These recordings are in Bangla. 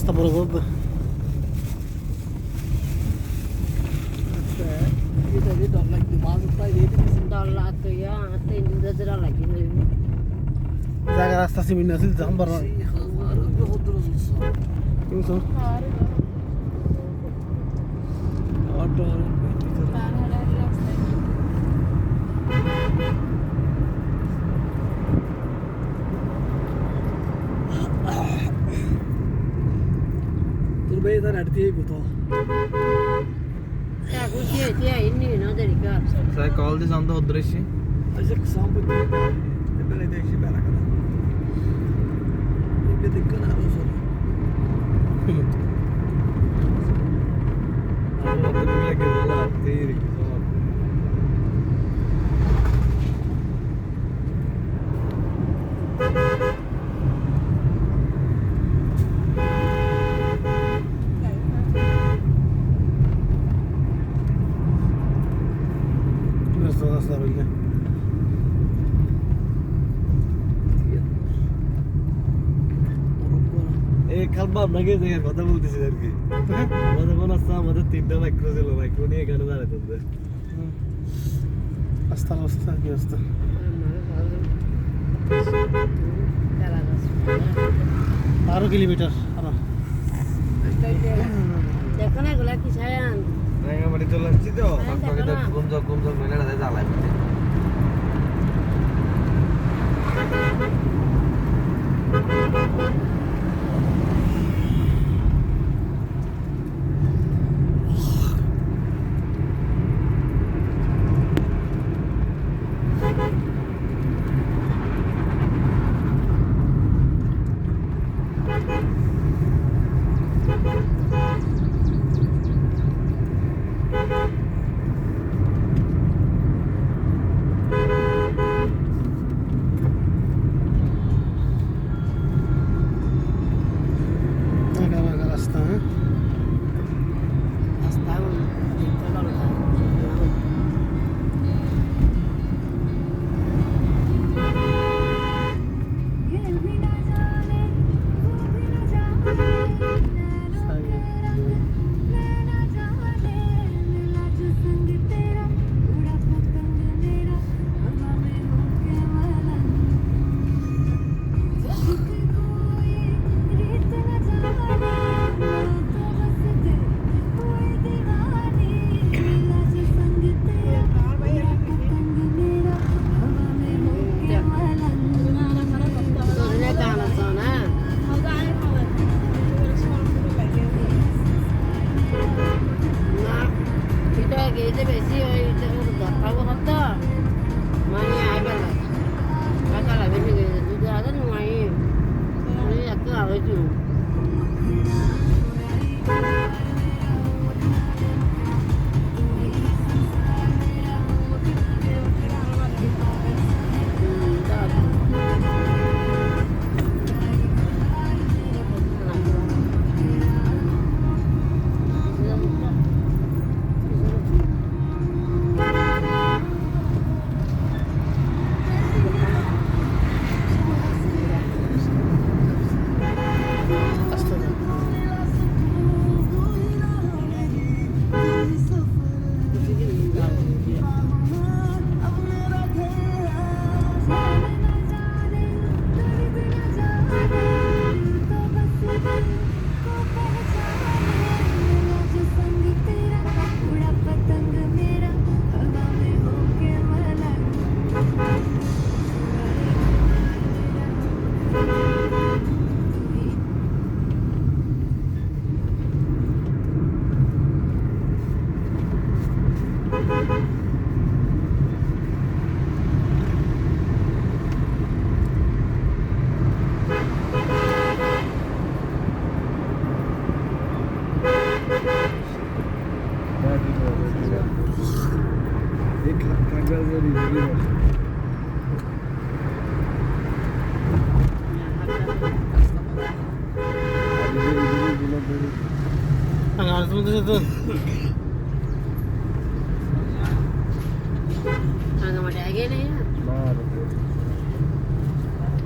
রাস্তা বড় করবে জায়গা রাস্তা সিমেন্ট আছে যাম বড় কিন্তু তোর ভাই তার আড়তি কত Sai call this on the Udrishi. আচ্ছা সাম্পু এবারে দেখি বেলা কথা একে দেখ না আরো সর আমাদের মিলে কে বলা তেরি রাস্তা বললে এই খালবা আপনাকে জায়গার কথা বলতেছি আর কি আমাদের মনে হচ্ছে আমাদের তিনটা মাইক্রো ছিল মাইক্রো নিয়ে এখানে দাঁড়াতে হবে রাস্তা কি রাস্তা আরো কিলোমিটার আরো দেখো না এগুলা কি ছায়ান রাঙ্গামাটি চলে আসছি তো আপনাকে গুঞ্জ মিলে না জ্বালাই রাস্তা হ্যাঁ বেশি ওই দেখাবো কত মানে আইবার টাকা লাগে যদি আদর নয় এত আগে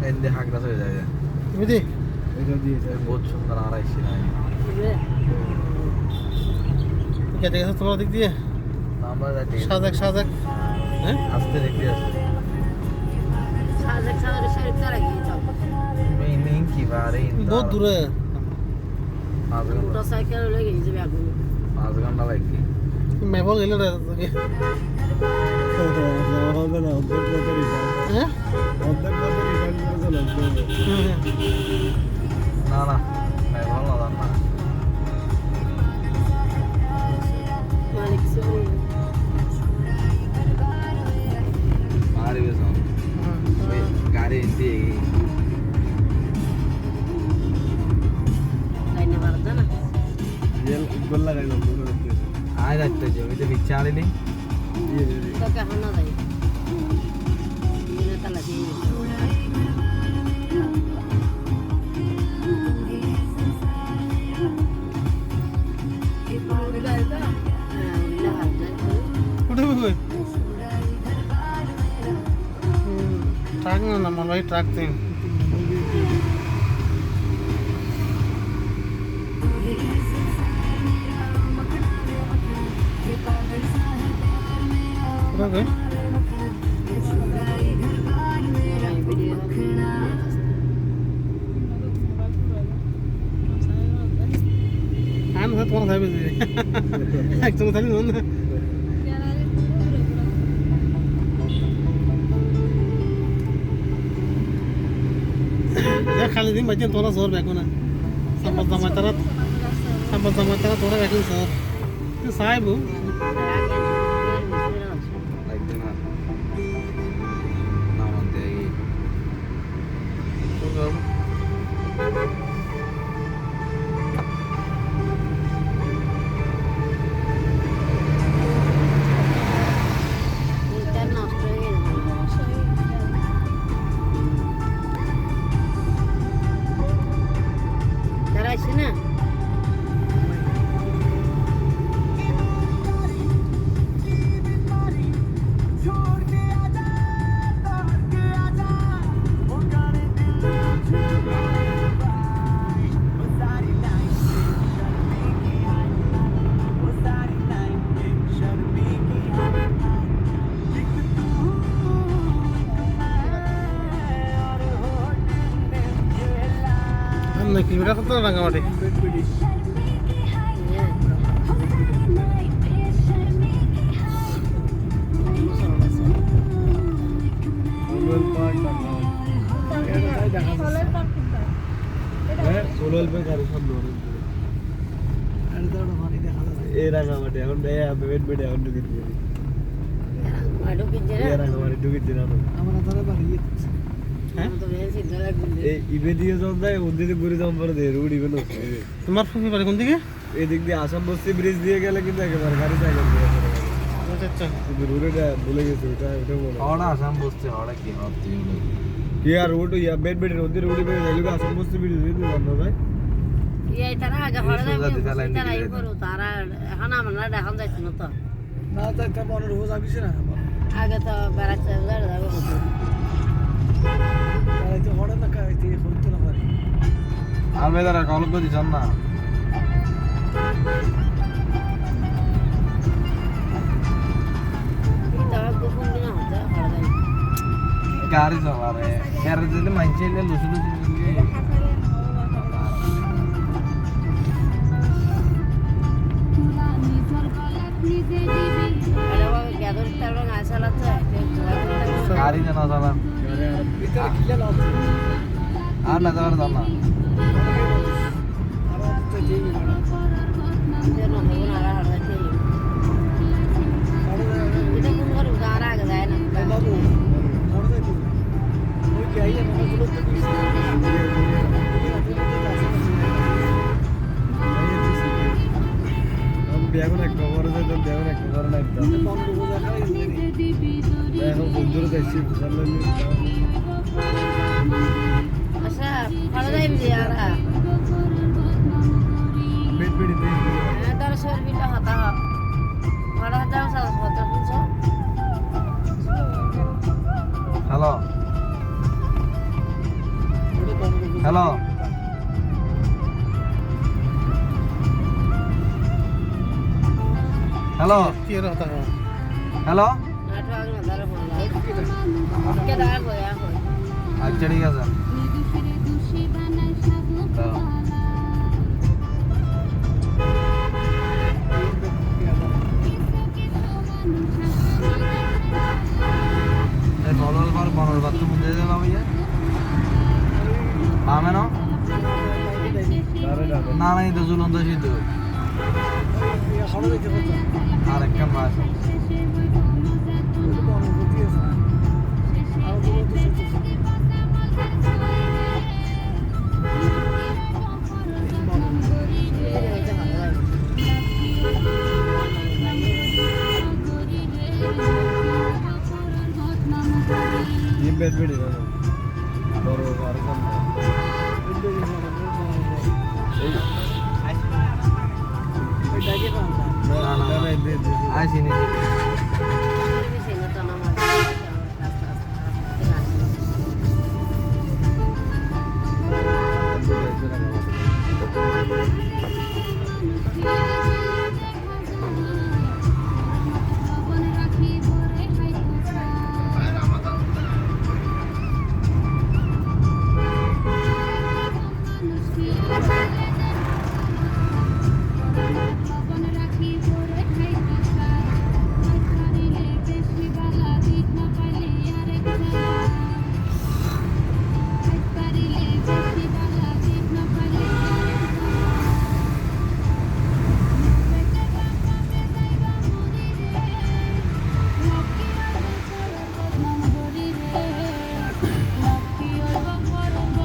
এন্ডে হাগরা হয়ে যায় বুঝি এটা দিয়েছে বহুত সুন্দর আড়াইশি নাই কেটে গেছে তোমার দিক দিয়ে আমরা যাচ্ছি সাজেক হ্যাঁ আস্তে দেখতে আসছি সাজেক শরীফ তারা গিয়েছে মেইন কি বারে বহুত দূরে 5 ঘন্টা মোটরসাইকেল লেগে গেছে এখন 5 ঘন্টা লাগবে মেবল গেল রে তোকে হবে না অর্ধেক পথে রিটার্ন হ্যাঁ অর্ধেক পথে রিটার্ন করে চলে না না নাই ভালো না না মালিক সুবি মারি গেছে গাড়ি দিয়ে লাইনে বাড়ছে না রিয়েল গোল লাগাইলো মনে হচ্ছে আয় যাচ্ছে জমিতে বিচ্ছাড়ি নেই তোকে হানা দেয় দিনে তালা দিয়ে উঠে কই ট্রাক না মালবাহী ট্রাক তিন Okay. I'm not one of them. Actually, tell you one. Ya खाली दिन बच्चे थोड़ा जोर बैठो ना संपत जमा थोड़ा बैठो सर ये साहब हो লাগবে না নামাতে না हम नहीं किलोमीटर कत रंगामाटी সোলল পার্ক হ্যাঁ সোলল পে গাড়ি সব ধরে আরে তো ওটা পানি দেখা যাচ্ছে এই রাঙামাটি এখন বেড বেড এখন ঢুকে দিই আড়ো কিজে এই রাঙামাটি ঢুকে দিই না আমরা ধরে বাড়ি হ্যাঁ তো বেশি ধরে এই ইবে দিয়ে যাওয়া যায় ওদিকে ঘুরে যাওয়ার পরে দিয়ে রুট ইবে নষ্ট হয়ে যায়। তোমার ফুফি বাড়ি কোন দিকে এদিক দিয়ে আসাম বস্তি ব্রিজ দিয়ে গেলে কিন্তু একেবারে গাড়ি সাইকেল আচ্ছা আচ্ছা কিন্তু রুটটা ভুলে গেছে ওটা বলো হড়া আসাম বসছে হড়া কি হচ্ছে কি আর রুট ইয়া বেড বেড ওদিকে রুট पे जाइएगा আসাম বস্তি ব্রিজ দিয়ে বন্ধ ভাই এই তারা আগে হরে তারা এই করো তারা এখন আমরা এখন যাইছ না তো না তো একটা মনে রোজ আবিছে না আগে তো বেড়াচ্ছে যাবে হতো তাই তো হড়া না কাইতে হইতো না পারে আর বেদারা কল করে দিছন না এই তো গোপন দিন হতো হরে গাড়ি চালারে এর দিলে মাইছে এলে লুসু গাড়ি জানা চালান ভিতরে কিলা লাভ আর না যাওয়ার দাও না আর তো যেই বাবু মরে যাই ওই কি আইয়া না গুলো তো বেগুন একটা বড় যায় তো বেগুন একটা বড় না একদম বন্ধ বোঝা খাই এখন বন্ধুরা যাইছি বুঝালেন আচ্ছা ভালো যাই দিয়ারা বেড বেড দিয়ে তার শরীরটা হতা ভালো যাও সাথে হতা বুঝছো হ্যালো হ্যালো হ্যালো কি রতা হ্যালো আটো আগে না দাঁড়া পড়লা কে দাঁড়া কই এখন আচ্ছা ঠিক আছে হ্যাঁ। এই বনর বার তো মুদে দেবা ভাইয়া আমে না না না এটা ঝুলন্ত সিদ্ধ আর একটা মাছ বেড বেড়ে বড় আর কম না না আইসি নি